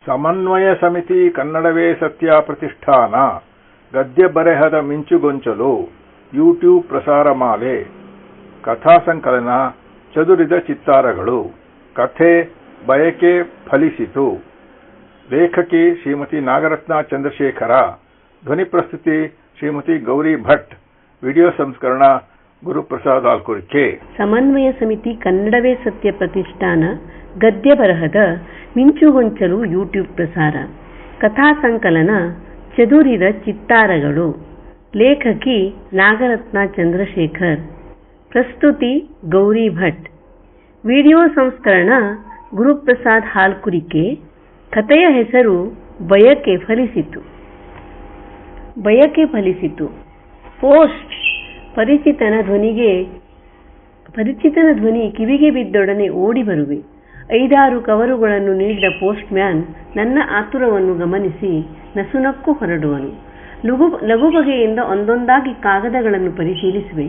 ಸಮನ್ವಯ ಸಮಿತಿ ಕನ್ನಡವೇ ಸತ್ಯ ಪ್ರತಿಷ್ಠಾನ ಗದ್ಯ ಬರೆಹದ ಮಿಂಚುಗೊಂಚಲು ಯೂಟ್ಯೂಬ್ ಪ್ರಸಾರ ಮಾಲೆ ಕಥಾ ಸಂಕಲನ ಚದುರಿದ ಚಿತ್ತಾರಗಳು ಕಥೆ ಬಯಕೆ ಫಲಿಸಿತು. ಲೇಖಕಿ ಶ್ರೀಮತಿ ನಾಗರತ್ನ ಚಂದ್ರಶೇಖರ. ಧ್ವನಿ ಪ್ರಸ್ತುತಿ ಶ್ರೀಮತಿ ಗೌರಿ ಭಟ್. ವಿಡಿಯೋ ಸಂಸ್ಕರಣ ಗುರುಪ್ರಸಾದ್ ಆಲ್ಕುರ್ಕೆ. ಸಮನ್ವಯ ಸಮಿತಿ ಕನ್ನಡವೇ ಸತ್ಯ ಪ್ರತಿಷ್ಠಾನ ಗದ್ಯ ಬರಹದ ಮಿಂಚುಗೊಂಚಲು ಯೂಟ್ಯೂಬ್ ಪ್ರಸಾರ ಕಥಾ ಸಂಕಲನ ಚದುರಿದ ಚಿತ್ತಾರಗಳು. ಲೇಖಕಿ ನಾಗರತ್ನ ಚಂದ್ರಶೇಖರ್. ಪ್ರಸ್ತುತಿ ಗೌರಿ ಭಟ್. ವಿಡಿಯೋ ಸಂಸ್ಕರಣ ಗುರುಪ್ರಸಾದ್ ಹಾಲ್ಕುರಿಕೆ. ಕಥೆಯ ಹೆಸರು ಬಯಕೆ ಫಲಿಸಿತು. ಬಯಕೆ ಫಲಿಸಿತು. ಪೋಸ್ಟ್. ಪರಿಚಿತನ ಧ್ವನಿ ಕಿವಿಗೆ ಬಿದ್ದೊಡನೆ ಓಡಿ ಬರುವೆ. 5-6 ಕವರುಗಳನ್ನು ನೀಡಿದ ಪೋಸ್ಟ್ ಮ್ಯಾನ್ ನನ್ನ ಆತುರವನ್ನು ಗಮನಿಸಿ ನಸುನಕ್ಕು ಹೊರಡುವನು. ಲಘು ಬಗೆಯಿಂದ ಒಂದೊಂದಾಗಿ ಕಾಗದಗಳನ್ನು ಪರಿಶೀಲಿಸುವೆ.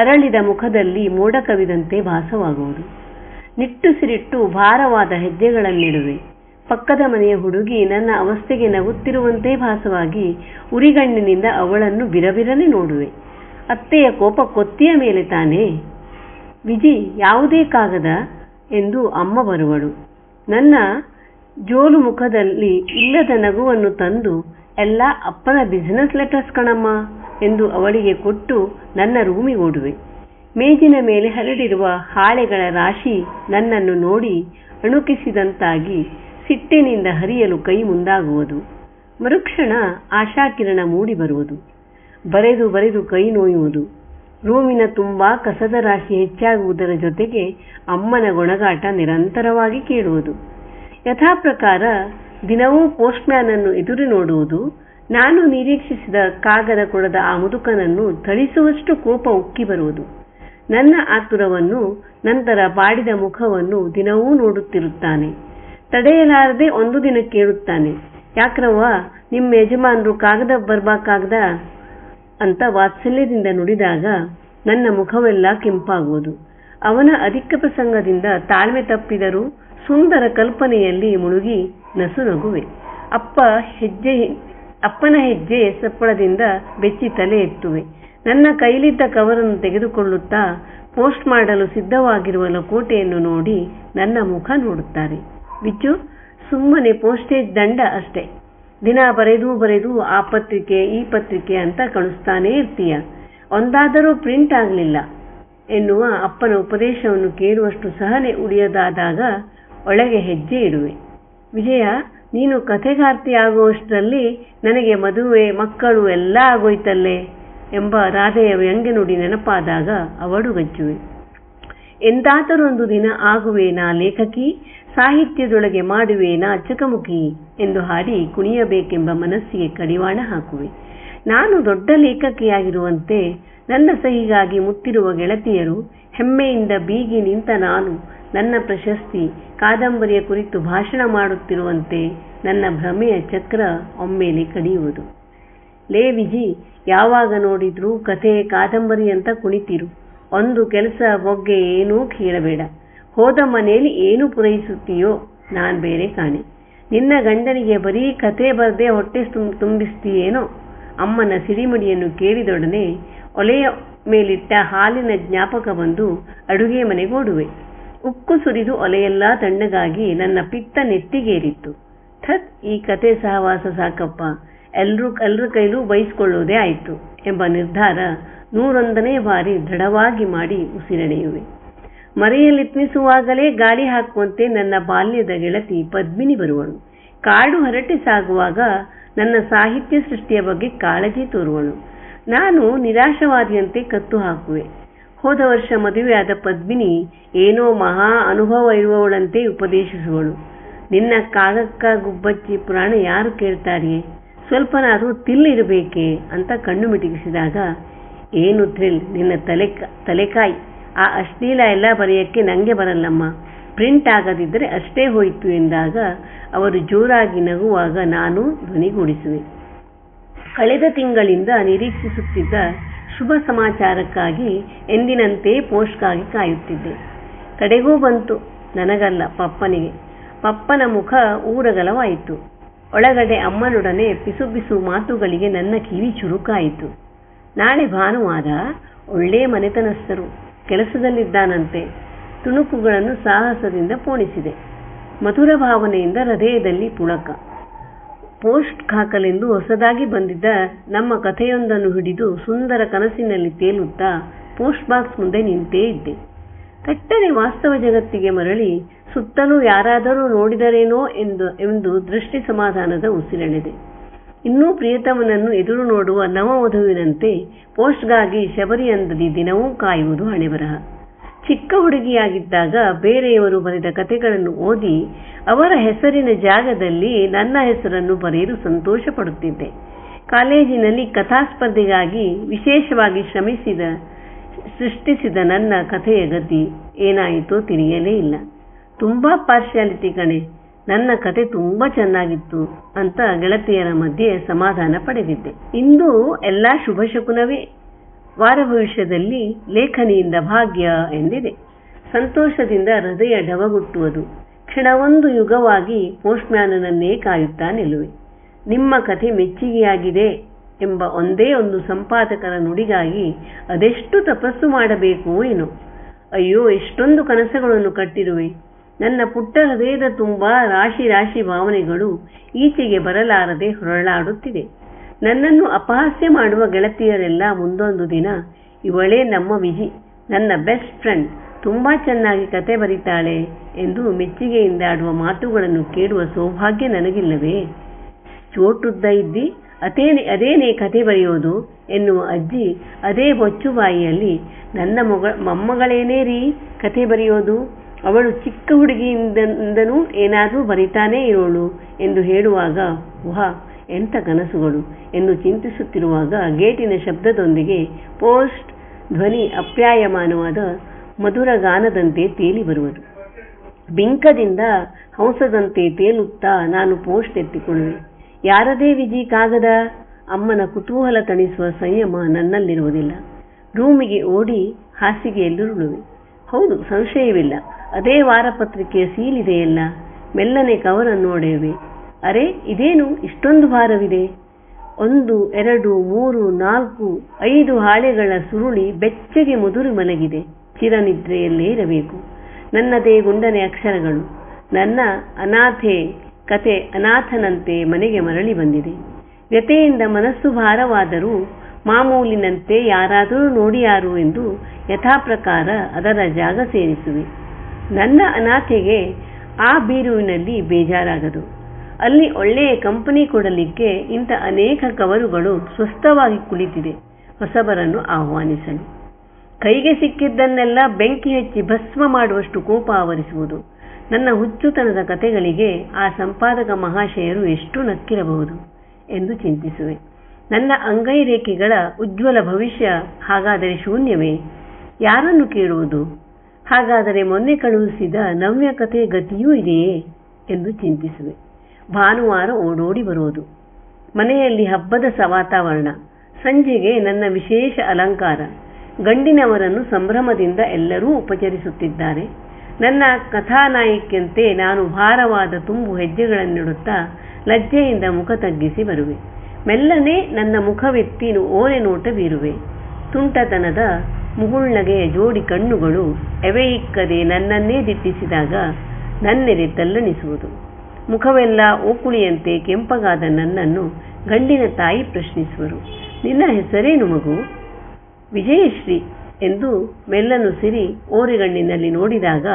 ಅರಳಿದ ಮುಖದಲ್ಲಿ ಮೋಡ ಕವಿದಂತೆ ಭಾಸವಾಗುವುದು. ನಿಟ್ಟುಸಿರಿಟ್ಟು ಭಾರವಾದ ಹೆಜ್ಜೆಗಳನ್ನಿಡುವೆ. ಪಕ್ಕದ ಮನೆಯ ಹುಡುಗಿ ನನ್ನ ಅವಸ್ಥೆಗೆ ನಗುತ್ತಿರುವಂತೆ ಭಾಸವಾಗಿ ಉರಿಗಣ್ಣಿನಿಂದ ಅವಳನ್ನು ಬಿರಬಿರನೆ ನೋಡುವೆ. ಅತ್ತೆಯ ಕೋಪ ಕೊತ್ತಿಯ ಮೇಲೆ ತಾನೇ. ವಿಜಿ, ಯಾವುದೇ ಕಾಗದ ಎಂದು ಅಮ್ಮ ಬರುವಳು. ನನ್ನ ಜೋಲು ಮುಖದಲ್ಲಿ ಇಲ್ಲದ ನಗುವನ್ನು ತಂದು, ಎಲ್ಲ ಅಪ್ಪನ ಬಿಸಿನೆಸ್ ಲೆಟರ್ಸ್ ಕಣಮ್ಮ ಎಂದು ಅವಳಿಗೆ ಕೊಟ್ಟು ನನ್ನ ರೂಮಿಗೋಡುವೆ. ಮೇಜಿನ ಮೇಲೆ ಹರಡಿರುವ ಹಾಳೆಗಳ ರಾಶಿ ನನ್ನನ್ನು ನೋಡಿ ಅಣುಕಿಸಿದಂತಾಗಿ ಸಿಟ್ಟಿನಿಂದ ಹರಿಯಲು ಕೈ ಮುಂದಾಗುವುದು. ಮರುಕ್ಷಣ ಆಶಾಕಿರಣ ಮೂಡಿ ಬರುವುದು. ಬರೆದು ಬರೆದು ಕೈ ನೋಯುವುದು. ರೂಮಿನ ತುಂಬಾ ಕಸದ ರಾಶಿ ಹೆಚ್ಚಾಗುವುದರ ಜೊತೆಗೆ ಅಮ್ಮನ ಗೊಣಗಾಟ ನಿರಂತರವಾಗಿ ಕೇಳುವುದು. ಯಥಾಪ್ರಕಾರ ದಿನವೂ ಪೋಸ್ಟ್ ಮ್ಯಾನ್ ಅನ್ನು ಎದುರು ನೋಡುವುದು. ನಾನು ನಿರೀಕ್ಷಿಸಿದ ಕಾಗದ ಕೊಡದ ಆ ಮುದುಕನನ್ನು ಥಳಿಸುವಷ್ಟು ಕೋಪ ಉಕ್ಕಿ ಬರುವುದು. ನನ್ನ ಆತುರವನ್ನು, ನಂತರ ಬಾಡಿದ ಮುಖವನ್ನು ದಿನವೂ ನೋಡುತ್ತಿರುತ್ತಾನೆ. ತಡೆಯಲಾರದೆ ಒಂದು ದಿನ ಕೇಳುತ್ತಾನೆ, ಯಾಕ್ರವ್ವ ನಿಮ್ಮ ಯಜಮಾನರು ಕಾಗದ ಬರ್ಬೇಕಾಗ್ದ ಅಂತ ವಾತ್ಸಲ್ಯದಿಂದ ನುಡಿದಾಗ ನನ್ನ ಮುಖವೆಲ್ಲ ಕೆಂಪಾಗುವುದು. ಅವನ ಅಧಿಕ ಪ್ರಸಂಗದಿಂದ ತಾಳ್ಮೆ ತಪ್ಪಿದರೂ ಸುಂದರ ಕಲ್ಪನೆಯಲ್ಲಿ ಮುಳುಗಿ ನಸು ನಗುವೆ. ಅಪ್ಪನ ಹೆಜ್ಜೆ ಸಪ್ಪಳದಿಂದ ಬೆಚ್ಚಿ ತಲೆ ಎತ್ತುವೆ. ನನ್ನ ಕೈಲಿದ್ದ ಕವರನ್ನು ತೆಗೆದುಕೊಳ್ಳುತ್ತಾ ಪೋಸ್ಟ್ ಮಾಡಲು ಸಿದ್ಧವಾಗಿರುವ ಲಕೋಟೆಯನ್ನು ನೋಡಿ ನನ್ನ ಮುಖ ನೋಡುತ್ತಾರೆ. ವಿಜ್ಜು, ಸುಮ್ಮನೆ ಪೋಸ್ಟೇಜ್ ದಂಡ ಅಷ್ಟೇ. ದಿನ ಬರೆದು ಆ ಪತ್ರಿಕೆ ಈ ಪತ್ರಿಕೆ ಅಂತ ಕಳಿಸ್ತಾನೇ ಇರ್ತೀಯ, ಒಂದಾದರೂ ಪ್ರಿಂಟ್ ಆಗಲಿಲ್ಲ ಎನ್ನುವ ಅಪ್ಪನ ಉಪದೇಶವನ್ನು ಕೇಳುವಷ್ಟು ಸಹನೆ ಉಳಿಯದಾದಾಗ ಒಳಗೆ ಹೆಜ್ಜೆ ಇಡುವೆ. ವಿಜಯ, ನೀನು ಕಥೆಗಾರ್ತಿ ಆಗುವಷ್ಟರಲ್ಲಿ ನನಗೆ ಮದುವೆ ಮಕ್ಕಳು ಎಲ್ಲ ಆಗೋಯ್ತಲ್ಲೇ ಎಂಬ ರಾಧೆಯ ವ್ಯಂಗ್ಯ ನುಡಿ ನೆನಪಾದಾಗ ಅವಡುಗಚ್ಚುವೆ. ಎಂದಾದರೊಂದು ದಿನ ಆಗುವೇನಾ ಲೇಖಕಿ, ಸಾಹಿತ್ಯದೊಳಗೆ ಮಾಡುವೇನಾ ಚಕಮುಕಿ ಎಂದು ಹಾಡಿ ಕುಣಿಯಬೇಕೆಂಬ ಮನಸ್ಸಿಗೆ ಕಡಿವಾಣ ಹಾಕುವೆ. ನಾನು ದೊಡ್ಡ ಲೇಖಕಿಯಾಗಿರುವಂತೆ ನನ್ನ ಸಹಿಗಾಗಿ ಮುತ್ತಿರುವ ಗೆಳತಿಯರು ಹೆಮ್ಮೆಯಿಂದ ಬೀಗಿ ನಿಂತ ನಾನು ನನ್ನ ಪ್ರಶಸ್ತಿ ಕಾದಂಬರಿಯ ಕುರಿತು ಭಾಷಣ ಮಾಡುತ್ತಿರುವಂತೆ ನನ್ನ ಭ್ರಮೆಯ ಚಕ್ರ ಒಮ್ಮೆಲೆ ಕಡಿಯುವುದು. ಲೇ ವಿಜಿ, ಯಾವಾಗ ನೋಡಿದ್ರೂ ಕಥೆ ಕಾದಂಬರಿ ಅಂತ ಕುಣಿತಿರು. ಒಂದು ಕೆಲಸ ಬಗ್ಗೆ ಏನೂ ಕೇಳಬೇಡ. ಹೋದ ಮನೆಯಲ್ಲಿ ಏನು ಪೂರೈಸುತ್ತೀಯೋ ನಾನ್ ಬೇರೆ ಕಾಣೆ. ನಿನ್ನ ಗಂಡನಿಗೆ ಬರೀ ಕತೆ ಬರದೆ ಹೊಟ್ಟೆ ತುಂಬಿಸ್ತೀಯೇನೋ. ಅಮ್ಮನ ಸಿಡಿಮಿಡಿಯನ್ನು ಕೇಳಿದೊಡನೆ ಒಲೆಯ ಮೇಲಿಟ್ಟ ಹಾಲಿನ ಜ್ಞಾಪಕ ಬಂದು ಅಡುಗೆ ಮನೆಗೋಡುವೆ. ಉಕ್ಕು ಸುರಿದು ಒಲೆಯೆಲ್ಲ ತಣ್ಣಗಾಗಿ ನನ್ನ ಪಿತ್ತ ನೆತ್ತಿಗೇರಿತ್ತು. ಥತ್, ಈ ಕತೆ ಸಹವಾಸ ಸಾಕಪ್ಪ, ಎಲ್ರ ಕೈಲೂ ಬಯಸ್ಕೊಳ್ಳೋದೇ ಆಯ್ತು ಎಂಬ ನಿರ್ಧಾರ 101ನೇ ಬಾರಿ ದೃಢವಾಗಿ ಮಾಡಿ ಉಸಿರೆಳೆಯುವೆ. ಮರೆಯಲಿತ್ನಿಸುವಾಗಲೇ ಗಾಳಿ ಹಾಕುವಂತೆ ನನ್ನ ಬಾಲ್ಯದ ಗೆಳತಿ ಪದ್ಮಿನಿ ಬರುವಳು. ಕಾಡು ಹರಟೆ ಸಾಗುವಾಗ ನನ್ನ ಸಾಹಿತ್ಯ ಸೃಷ್ಟಿಯ ಬಗ್ಗೆ ಕಾಳಜಿ ತೋರುವಳು. ನಾನು ನಿರಾಶವಾದಿಯಂತೆ ಕತ್ತು ಹಾಕುವೆ. ಹೋದ ವರ್ಷ ಮದುವೆಯಾದ ಪದ್ಮಿನಿ ಏನೋ ಮಹಾ ಅನುಭವ ಇರುವವಳಂತೆ ಉಪದೇಶಿಸುವಳು. ನಿನ್ನ ಕಾಗಕ್ಕ ಗುಬ್ಬಚ್ಚಿ ಪುರಾಣ ಯಾರು ಕೇಳ್ತಾರಿಯೇ, ಸ್ವಲ್ಪನಾದರೂ ತಿಲ್ಲಿರಬೇಕೇ ಅಂತ ಕಣ್ಣು ಮಿಟುಕಿಸಿದಾಗ, ಏನು ಥ್ರಿಲ್ ನಿನ್ನ ತಲೆಕಾಯಿ, ಆ ಅಶ್ಲೀಲ ಎಲ್ಲ ಬರೆಯಕ್ಕೆ ನಂಗೆ ಬರಲ್ಲಮ್ಮ, ಪ್ರಿಂಟ್ ಆಗದಿದ್ದರೆ ಅಷ್ಟೇ ಹೋಯಿತು ಎಂದಾಗ ಅವರು ಜೋರಾಗಿ ನಗುವಾಗ ನಾನು ಧ್ವನಿಗೂಡಿಸುವೆ. ಕಳೆದ ತಿಂಗಳಿಂದ ನಿರೀಕ್ಷಿಸುತ್ತಿದ್ದ ಶುಭ ಸಮಾಚಾರಕ್ಕಾಗಿ ಎಂದಿನಂತೆ ಪೋಸ್ಟ್ಗಾಗಿ ಕಾಯುತ್ತಿದ್ದೆ. ಕಡೆಗೂ ಬಂತು, ನನಗಲ್ಲ ಪಪ್ಪನಿಗೆ. ಪಪ್ಪನ ಮುಖ ಊರಗಲವಾಯಿತು. ಒಳಗಡೆ ಅಮ್ಮನೊಡನೆ ಪಿಸು ಮಾತುಗಳಿಗೆ ನನ್ನ ಕಿವಿ ಚುರುಕಾಯಿತು. ನಾಳೆ ಭಾನುವಾರ, ಒಳ್ಳೆ ಮನೆತನಸ್ಥರು, ಕೆಲಸದಲ್ಲಿದ್ದಾನಂತೆ. ತುಣುಕುಗಳನ್ನು ಸಾಹಸದಿಂದ ಪೋಣಿಸಿದೆ. ಮಧುರ ಭಾವನೆಯಿಂದ ಹೃದಯದಲ್ಲಿ ಪುಳಕ. ಪೋಸ್ಟ್ ಹಾಕಲೆಂದು ಹೊಸದಾಗಿ ಬಂದಿದ್ದ ನಮ್ಮ ಕಥೆಯೊಂದನ್ನು ಹಿಡಿದು ಸುಂದರ ಕನಸಿನಲ್ಲಿ ತೇಲುತ್ತಾ ಪೋಸ್ಟ್ ಬಾಕ್ಸ್ ಮುಂದೆ ನಿಂತೇ ಇದ್ದೆ. ತಟ್ಟನೆ ವಾಸ್ತವ ಜಗತ್ತಿಗೆ ಮರಳಿ ಸುತ್ತಲೂ ಯಾರಾದರೂ ನೋಡಿದರೇನೋ ಎಂದು ದೃಷ್ಟಿ ಸಮಾಧಾನದ ಉಸಿರೆಳೆದೆ. ಇನ್ನೂ ಪ್ರಿಯತಮನನ್ನು ಎದುರು ನೋಡುವ ನವವಧುವಿನಂತೆ ಪೋಸ್ಟ್ಗಾಗಿ ಶಬರಿಯಂದದಿ ದಿನವೂ ಕಾಯುವುದು ಹಣೆಬರಹ. ಚಿಕ್ಕ ಹುಡುಗಿಯಾಗಿದ್ದಾಗ ಬೇರೆಯವರು ಬರೆದ ಕಥೆಗಳನ್ನು ಓದಿ ಅವರ ಹೆಸರಿನ ಜಾಗದಲ್ಲಿ ನನ್ನ ಹೆಸರನ್ನು ಬರೆಯಲು ಸಂತೋಷ ಪಡುತ್ತಿದ್ದೆ. ಕಾಲೇಜಿನಲ್ಲಿ ಕಥಾಸ್ಪರ್ಧೆಗಾಗಿ ವಿಶೇಷವಾಗಿ ಸೃಷ್ಟಿಸಿದ ನನ್ನ ಕಥೆಯ ಗತಿ ಏನಾಯಿತೋ ತಿಳಿಯಲೇ ಇಲ್ಲ. ತುಂಬಾ ಪಾರ್ಶಿಯಾಲಿಟಿ ಕಣೆ, ನನ್ನ ಕತೆ ತುಂಬಾ ಚೆನ್ನಾಗಿತ್ತು ಅಂತ ಗೆಳತಿಯರ ಮಧ್ಯೆ ಸಮಾಧಾನ ಪಡೆದಿದ್ದೆ. ಇಂದು ಎಲ್ಲ ಶುಭ ಶಕುನವೇ. ವಾರ ಭವಿಷ್ಯದಲ್ಲಿ ಲೇಖನಿಯಿಂದ ಭಾಗ್ಯ ಎಂದಿದೆ. ಸಂತೋಷದಿಂದ ಹೃದಯ ಢವಗುಟ್ಟುವುದು. ಕ್ಷಣವೊಂದು ಯುಗವಾಗಿ ಪೋಸ್ಟ್ಮ್ಯಾನನ್ನೇ ಕಾಯುತ್ತಾ ನಿಲ್ಲುವೆ. ನಿಮ್ಮ ಕಥೆ ಮೆಚ್ಚುಗೆಯಾಗಿದೆ ಎಂಬ ಒಂದೇ ಒಂದು ಸಂಪಾದಕರ ನುಡಿಗಾಗಿ ಅದೆಷ್ಟು ತಪಸ್ಸು ಮಾಡಬೇಕು ಏನೋ. ಅಯ್ಯೋ, ಎಷ್ಟೊಂದು ಕನಸುಗಳನ್ನು ಕಟ್ಟಿರುವೆ. ನನ್ನ ಪುಟ್ಟ ಹೃದಯದ ತುಂಬ ರಾಶಿ ರಾಶಿ ಭಾವನೆಗಳು ಈಚೆಗೆ ಬರಲಾರದೆ ಹೊರಳಾಡುತ್ತಿದೆ. ನನ್ನನ್ನು ಅಪಹಾಸ್ಯ ಮಾಡುವ ಗೆಳತಿಯರೆಲ್ಲ ಮುಂದೊಂದು ದಿನ ಇವಳೇ ನಮ್ಮ ವಿಜಿ, ನನ್ನ ಬೆಸ್ಟ್ ಫ್ರೆಂಡ್, ತುಂಬಾ ಚೆನ್ನಾಗಿ ಕತೆ ಬರೀತಾಳೆ ಎಂದು ಮೆಚ್ಚುಗೆಯಿಂದ ಆಡುವ ಮಾತುಗಳನ್ನು ಕೇಳುವ ಸೌಭಾಗ್ಯ ನನಗಿಲ್ಲವೇ? ಚೋಟುದ್ದ ಇದ್ದಿ ಅದೇನೇ ಕತೆ ಬರೆಯೋದು ಎನ್ನುವ ಅಜ್ಜಿ ಅದೇ ಬೊಚ್ಚುಬಾಯಿಯಲ್ಲಿ ನನ್ನ ಮೊಮ್ಮಗಳೇನೇ ರೀ ಕತೆ ಬರೆಯೋದು, ಅವಳು ಚಿಕ್ಕ ಹುಡುಗಿಯಿಂದನೂ ಏನಾದರೂ ಬರಿತಾನೇ ಇರೋಳು ಎಂದು ಹೇಳುವಾಗ ವಾಹ್ ಎಂಥ ಕನಸುಗಳು ಎಂದು ಚಿಂತಿಸುತ್ತಿರುವಾಗ ಗೇಟಿನ ಶಬ್ದದೊಂದಿಗೆ ಪೋಸ್ಟ್ ಧ್ವನಿ ಅಪ್ಯಾಯಮಾನವಾದ ಮಧುರ ಗಾನದಂತೆ ತೇಲಿ ಬರುವುದು. ಬಿಂಕದಿಂದ ಹಂಸದಂತೆ ತೇಲುತ್ತಾ ನಾನು ಪೋಸ್ಟ್ ಎತ್ತಿಕೊಳ್ಳುವೆ. ಯಾರದೇ ವಿಜಿ ಕಾಗದ? ಅಮ್ಮನ ಕುತೂಹಲ ತಣಿಸುವ ಸಂಯಮ ನನ್ನಲ್ಲಿರುವುದಿಲ್ಲ. ರೂಮಿಗೆ ಓಡಿ ಹಾಸಿಗೆಯಲ್ಲಿರುಳುವೆ. ಹೌದು, ಸಂಶಯವಿಲ್ಲ, ಅದೇ ವಾರಪತ್ರಿಕೆಯ ಸೀಲಿದೆಯಲ್ಲ. ಮೆಲ್ಲನೆ ಕವರನ್ನು ನೋಡುವೆ. ಅರೆ, ಇದೇನು ಇಷ್ಟೊಂದು ಭಾರವಿದೆ? 1, 2, 3, 4, 5 ಹಾಳೆಗಳ ಸುರುಳಿ ಬೆಚ್ಚಗೆ ಮುದುರಿ ಮಲಗಿದೆ. ಚಿರನಿದ್ರೆಯಲ್ಲೇ ಇರಬೇಕು. ನನ್ನದೇ ಗುಂಡನೆ ಅಕ್ಷರಗಳು. ನನ್ನ ಅನಾಥೆ ಕತೆ ಅನಾಥನಂತೆ ಮನೆಗೆ ಮರಳಿ ಬಂದಿದೆ. ವ್ಯತೆಯಿಂದ ಮನಸ್ಸು ಭಾರವಾದರೂ ಮಾಮೂಲಿನಂತೆ ಯಾರಾದರೂ ನೋಡಿಯಾರು ಎಂದು ಯಥಾಪ್ರಕಾರ ಅದರ ಜಾಗ ಸೇರಿಸುವೆ. ನನ್ನ ಅನಾಥೆಗೆ ಆ ಬೀರುವಿನಲ್ಲಿ ಬೇಜಾರಾಗದು. ಅಲ್ಲಿ ಒಳ್ಳೆಯ ಕಂಪನಿ ಕೊಡಲಿಕ್ಕೆ ಇಂಥ ಅನೇಕ ಕವರುಗಳು ಸ್ವಸ್ಥವಾಗಿ ಕುಳಿತಿದೆ ಹೊಸಬರನ್ನು ಆಹ್ವಾನಿಸಲು. ಕೈಗೆ ಸಿಕ್ಕಿದ್ದನ್ನೆಲ್ಲ ಬೆಂಕಿ ಹಚ್ಚಿ ಭಸ್ಮ ಮಾಡುವಷ್ಟು ಕೋಪ ಆವರಿಸುವುದು. ನನ್ನ ಹುಚ್ಚುತನದ ಕತೆಗಳಿಗೆ ಆ ಸಂಪಾದಕ ಮಹಾಶಯರು ಎಷ್ಟು ನಕ್ಕಿರಬಹುದು ಎಂದು ಚಿಂತಿಸುವೆ. ನನ್ನ ಅಂಗೈ ರೇಖೆಗಳ ಉಜ್ವಲ ಭವಿಷ್ಯ ಹಾಗಾದರೆ ಶೂನ್ಯವೇ? ಯಾರನ್ನು ಕೇಳುವುದು? ಹಾಗಾದರೆ ಮೊನ್ನೆ ಕಳುಹಿಸಿದ ನವ್ಯ ಕಥೆಯ ಗತಿಯೂ ಇದೆಯೇ ಎಂದು ಚಿಂತಿಸುವೆ. ಭಾನುವಾರ ಓಡೋಡಿ ಬರುವುದು. ಮನೆಯಲ್ಲಿ ಹಬ್ಬದ ವಾತಾವರಣ. ಸಂಜೆಗೆ ನನ್ನ ವಿಶೇಷ ಅಲಂಕಾರ. ಗಂಡಿನವರನ್ನು ಸಂಭ್ರಮದಿಂದ ಎಲ್ಲರೂ ಉಪಚರಿಸುತ್ತಿದ್ದಾರೆ. ನನ್ನ ಕಥಾನಾಯಕಿಯಂತೆ ನಾನು ಭಾರವಾದ ತುಂಬು ಹೆಜ್ಜೆಗಳನ್ನಿಡುತ್ತಾ ಲಜ್ಜೆಯಿಂದ ಮುಖ ತಗ್ಗಿಸಿ ಬರುವೆ. ಮೆಲ್ಲನೆ ನನ್ನ ಮುಖವೆತ್ತಿ ಓರೆ ನೋಟ ಬೀರುವೆ. ತುಂಟತನದ ಮುಗುಳ್ನಗೆಯ ಜೋಡಿ ಕಣ್ಣುಗಳು ಎವೆಯಿಕ್ಕದೆ ನನ್ನನ್ನೇ ದಿಟ್ಟಿಸಿದಾಗ ನನ್ನೆದೆ ತಲ್ಲಣಿಸುವುದು. ಮುಖವೆಲ್ಲ ಓಕುಳಿಯಂತೆ ಕೆಂಪಗಾದ ನನ್ನನ್ನು ಗಂಡಿನ ತಾಯಿ ಪ್ರಶ್ನಿಸುವರು. ನಿನ್ನ ಹೆಸರೇನು ಮಗು? ವಿಜಯಶ್ರೀ ಎಂದು ಮೆಲ್ಲನು ಸಿರಿ ಓರೆಗಣ್ಣಿನಲ್ಲಿ ನೋಡಿದಾಗ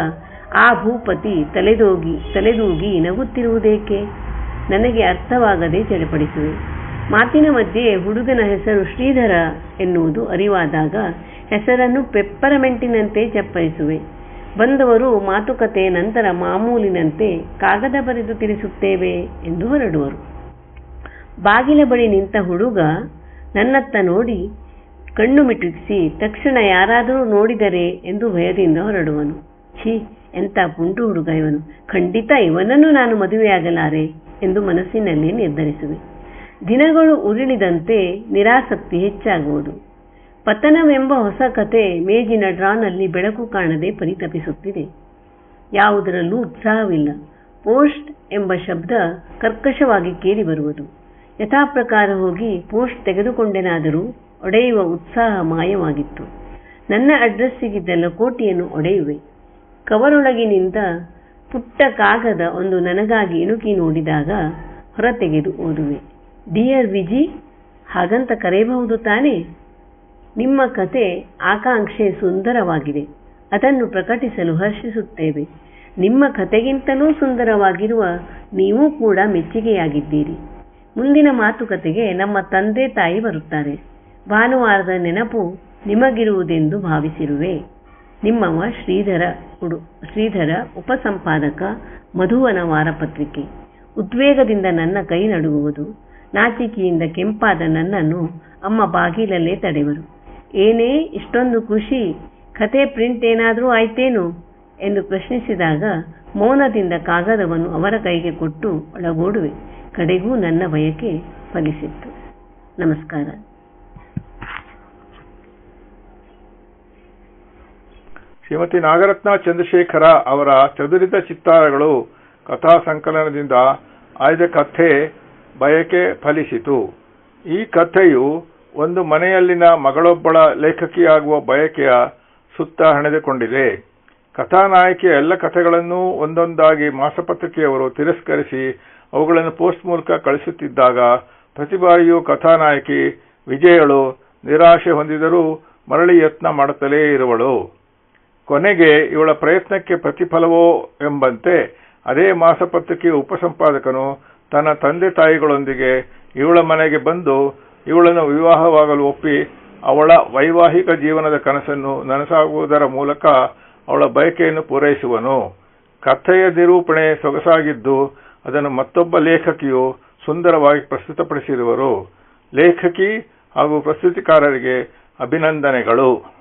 ಆ ಭೂಪತಿ ತಲೆದೂಗಿ ನಗುತ್ತಿರುವುದೇಕೆ? ನನಗೆ ಅರ್ಥವಾಗದೆ ಚಡಪಡಿಸುವೆ. ಮಾತಿನ ಮಧ್ಯೆ ಹುಡುಗನ ಹೆಸರು ಶ್ರೀಧರ ಎನ್ನುವುದು ಅರಿವಾದಾಗ ಹೆಸರನ್ನು ಪೆಪ್ಪರಮೆಂಟಿನಂತೆ ಚಪ್ಪರಿಸುವೆ. ಬಂದವರು ಮಾತುಕತೆ ನಂತರ ಮಾಮೂಲಿನಂತೆ ಕಾಗದ ಬರೆದು ತಿಳಿಸುತ್ತೇವೆ ಎಂದು ಹೊರಡುವರು. ಬಾಗಿಲ ಬಳಿ ನಿಂತ ಹುಡುಗ ನನ್ನತ್ತ ನೋಡಿ ಕಣ್ಣು ಮಿಟುಕಿಸಿ ತಕ್ಷಣ ಯಾರಾದರೂ ನೋಡಿದರೆ ಎಂದು ಭಯದಿಂದ ಹೊರಡುವನು. ಛೀ, ಎಂಥ ಪುಂಟು ಹುಡುಗ ಇವನು, ಖಂಡಿತ ಇವನನ್ನು ನಾನು ಮದುವೆಯಾಗಲಾರೆ ಎಂದು ಮನಸ್ಸಿನಲ್ಲಿ ನಿರ್ಧರಿಸುವೆ. ದಿನಗಳು ಉರುಳಿದಂತೆ ನಿರಾಸಕ್ತಿ ಹೆಚ್ಚಾಗುವುದು. ಪತನವೆಂಬ ಹೊಸ ಕತೆ ಮೇಜಿನ ಡ್ರಾನಲ್ಲಿ ಬೆಳಕು ಕಾಣದೆ ಪರಿತಪಿಸುತ್ತಿದೆ. ಯಾವುದರಲ್ಲೂ ಉತ್ಸಾಹವಿಲ್ಲ. ಪೋಸ್ಟ್ ಎಂಬ ಶಬ್ದ ಕರ್ಕಶವಾಗಿ ಕೇಳಿಬರುವುದು. ಯಥಾಪ್ರಕಾರ ಹೋಗಿ ಪೋಸ್ಟ್ ತೆಗೆದುಕೊಂಡೆನಾದರೂ ಒಡೆಯುವ ಉತ್ಸಾಹ ಮಾಯವಾಗಿತ್ತು. ನನ್ನ ಅಡ್ರೆಸ್ಸಿಗಿದ್ದ ಲಕೋಟೆಯನ್ನು ಒಡೆಯುವೆ. ಕವರೊಳಗಿನಿಂದ ಪುಟ್ಟ ಕಾಗದ ಒಂದು ನನಗಾಗಿ ಇಣುಕಿ ನೋಡಿದಾಗ ಹೊರತೆಗೆದು ಓದುವೆ. ಡಿಯರ್ ವಿಜಿ, ಹಾಗಂತ ಕರೆಯಬಹುದು ತಾನೇ? ನಿಮ್ಮ ಕತೆ ಆಕಾಂಕ್ಷೆ ಸುಂದರವಾಗಿದೆ. ಅದನ್ನು ಪ್ರಕಟಿಸಲು ಹರ್ಷಿಸುತ್ತೇವೆ. ನಿಮ್ಮ ಕತೆಗಿಂತಲೂ ಸುಂದರವಾಗಿರುವ ನೀವು ಕೂಡ ಮೆಚ್ಚುಗೆಯಾಗಿದ್ದೀರಿ. ಮುಂದಿನ ಮಾತುಕತೆಗೆ ನಮ್ಮ ತಂದೆ ತಾಯಿ ಬರುತ್ತಾರೆ. ಭಾನುವಾರದ ನೆನಪು ನಿಮಗಿರುವುದೆಂದು ಭಾವಿಸಿರುವೆ. ನಿಮ್ಮವ ಶ್ರೀಧರ, ಉಪಸಂಪಾದಕ, ಮಧುವನ ವಾರಪತ್ರಿಕೆ. ಉದ್ವೇಗದಿಂದ ನನ್ನ ಕೈ ನಡುಗುವುದು. ನಾಚಿಕೆಯಿಂದ ಕೆಂಪಾದ ನನ್ನನ್ನು ಅಮ್ಮ ಬಾಗಿಲಲ್ಲೇ ತಡೆವರು. ಏನೇ ಇಷ್ಟೊಂದು ಖುಷಿ, ಕತೆ ಪ್ರಿಂಟ್ ಏನಾದರೂ ಆಯ್ತೇನು ಎಂದು ಪ್ರಶ್ನಿಸಿದಾಗ ಮೌನದಿಂದ ಕಾಗದವನ್ನು ಅವರ ಕೈಗೆ ಕೊಟ್ಟು ಒಳಗೋಡುವೆ. ಕಡೆಗೂ ನನ್ನ ಬಯಕೆ ಫಲಿಸಿತ್ತು. ನಮಸ್ಕಾರ. ಶ್ರೀಮತಿ ನಾಗರತ್ನ ಚಂದ್ರಶೇಖರ ಅವರ ಚದುರಿದ ಚಿತ್ತಾರಗಳು ಕಥಾ ಸಂಕಲನದಿಂದ ಆಯ್ದ ಕಥೆ ಬಯಕೆ ಫಲಿಸಿತು. ಈ ಕಥೆಯು ಒಂದು ಮನೆಯಲ್ಲಿನ ಮಗಳೊಬ್ಬಳ ಲೇಖಕಿಯಾಗುವ ಬಯಕೆಯ ಸುತ್ತ ಹಣೆದುಕೊಂಡಿದೆ. ಕಥಾನಾಯಕಿಯ ಎಲ್ಲ ಕಥೆಗಳನ್ನೂ ಒಂದೊಂದಾಗಿ ಮಾಸಪತ್ರಿಕೆಯವರು ತಿರಸ್ಕರಿಸಿ ಅವುಗಳನ್ನು ಪೋಸ್ಟ್ ಮೂಲಕ ಕಳಿಸುತ್ತಿದ್ದಾಗ ಪ್ರತಿ ಬಾರಿಯೂ ಕಥಾನಾಯಕಿ ವಿಜಯಳು ನಿರಾಶೆ ಹೊಂದಿದರೂ ಮರಳಿ ಯತ್ನ ಮಾಡುತ್ತಲೇ ಇರುವಳು. ಕೊನೆಗೆ ಇವಳ ಪ್ರಯತ್ನಕ್ಕೆ ಪ್ರತಿಫಲವೋ ಎಂಬಂತೆ ಅದೇ ಮಾಸಪತ್ರಿಕೆಯ ಉಪಸಂಪಾದಕನು ತನ್ನ ತಂದೆ ತಾಯಿಗಳೊಂದಿಗೆ ಇವಳ ಮನೆಗೆ ಬಂದು ಇವಳನ್ನು ವಿವಾಹವಾಗಲು ಒಪ್ಪಿ ಅವಳ ವೈವಾಹಿಕ ಜೀವನದ ಕನಸನ್ನು ನನಸಾಗುವುದರ ಮೂಲಕ ಅವಳ ಬಯಕೆಯನ್ನು ಪೂರೈಸುವನು. ಕಥೆಯ ನಿರೂಪಣೆ ಸೊಗಸಾಗಿದ್ದು ಅದನ್ನು ಮತ್ತೊಬ್ಬ ಲೇಖಕಿಯು ಸುಂದರವಾಗಿ ಪ್ರಸ್ತುತಪಡಿಸಿರುವರು. ಲೇಖಕಿ ಹಾಗೂ ಪ್ರಸ್ತುತಿಕಾರರಿಗೆ ಅಭಿನಂದನೆಗಳು.